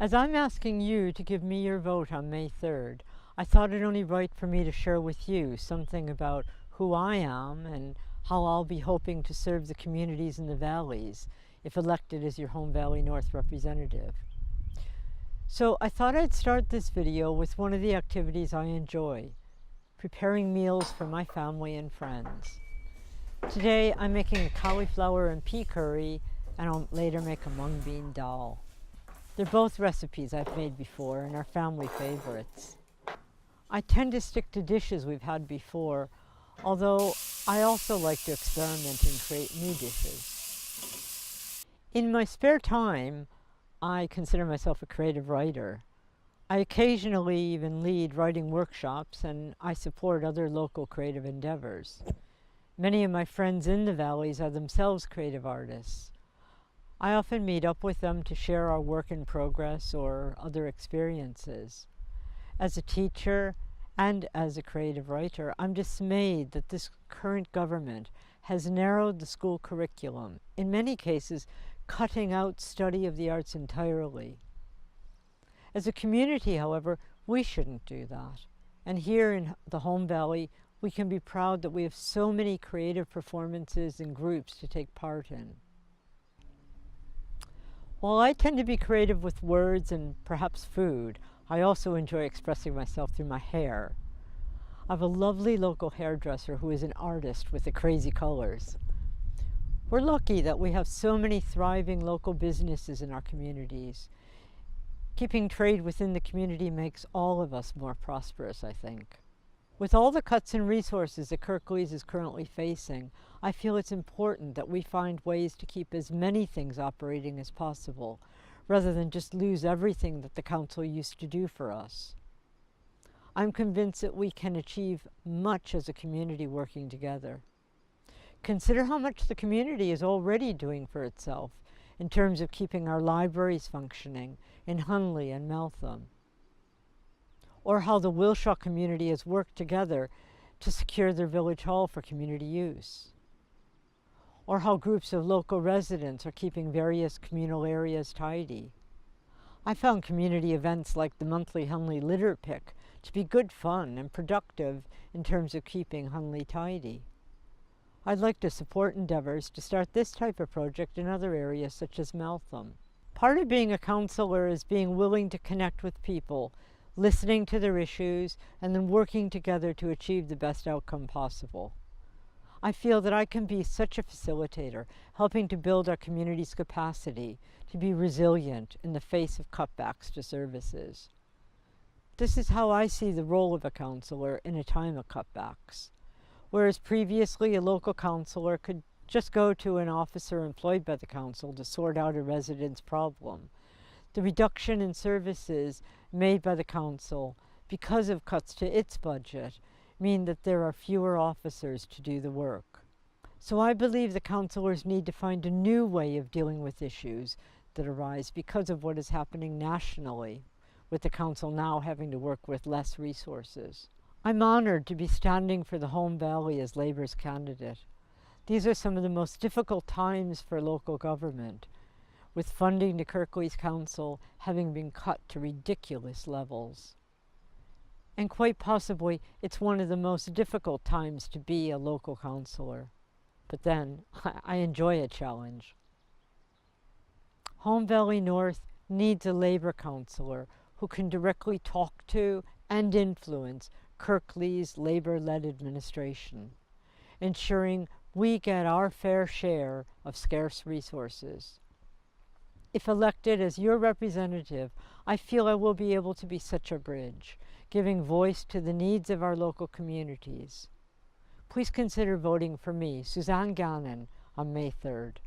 As I'm asking you to give me your vote on May 3rd, I thought it only right for me to share with you something about who I am and how I'll be hoping to serve the communities in the valleys if elected as your Home Valley North representative. So I thought I'd start this video with one of the activities I enjoy, preparing meals for my family and friends. Today I'm making a cauliflower and pea curry, and I'll later make a mung bean dal. They're both recipes I've made before and are family favorites. I tend to stick to dishes we've had before, although I also like to experiment and create new dishes. In my spare time, I consider myself a creative writer. I occasionally even lead writing workshops, and I support other local creative endeavors. Many of my friends in the valleys are themselves creative artists. I often meet up with them to share our work in progress or other experiences. As a teacher and as a creative writer, I'm dismayed that this current government has narrowed the school curriculum, in many cases cutting out study of the arts entirely. As a community, however, we shouldn't do that. And here in the Home Valley, we can be proud that we have so many creative performances and groups to take part in. While I tend to be creative with words and perhaps food, I also enjoy expressing myself through my hair. I have a lovely local hairdresser who is an artist with the crazy colors. We're lucky that we have so many thriving local businesses in our communities. Keeping trade within the community makes all of us more prosperous, I think. With all the cuts in resources that Kirklees is currently facing, I feel it's important that we find ways to keep as many things operating as possible, rather than just lose everything that the council used to do for us. I'm convinced that we can achieve much as a community working together. Consider how much the community is already doing for itself in terms of keeping our libraries functioning in Hunley and Meltham, or how the Wilshaw community has worked together to secure their village hall for community use, or how groups of local residents are keeping various communal areas tidy. I found community events like the monthly Hunley Litter Pick to be good fun and productive in terms of keeping Hunley tidy. I'd like to support endeavors to start this type of project in other areas such as Meltham. Part of being a councillor is being willing to connect with people, listening to their issues, and then working together to achieve the best outcome possible. I feel that I can be such a facilitator, helping to build our community's capacity to be resilient in the face of cutbacks to services. This is how I see the role of a councillor in a time of cutbacks. Whereas previously a local councillor could just go to an officer employed by the council to sort out a resident's problem, the reduction in services made by the council because of cuts to its budget mean that there are fewer officers to do the work. So I believe the councillors need to find a new way of dealing with issues that arise because of what is happening nationally, with the council now having to work with less resources. I'm honored to be standing for the Home Valley as Labour's candidate. These are some of the most difficult times for local government, with funding to Kirklees Council having been cut to ridiculous levels. And quite possibly, it's one of the most difficult times to be a local councillor. But then, I enjoy a challenge. Home Valley North needs a Labour councillor who can directly talk to and influence Kirklees' Labour-led administration, ensuring we get our fair share of scarce resources. If elected as your representative, I feel I will be able to be such a bridge, giving voice to the needs of our local communities. Please consider voting for me, Suzanne Gannon, on May 3rd.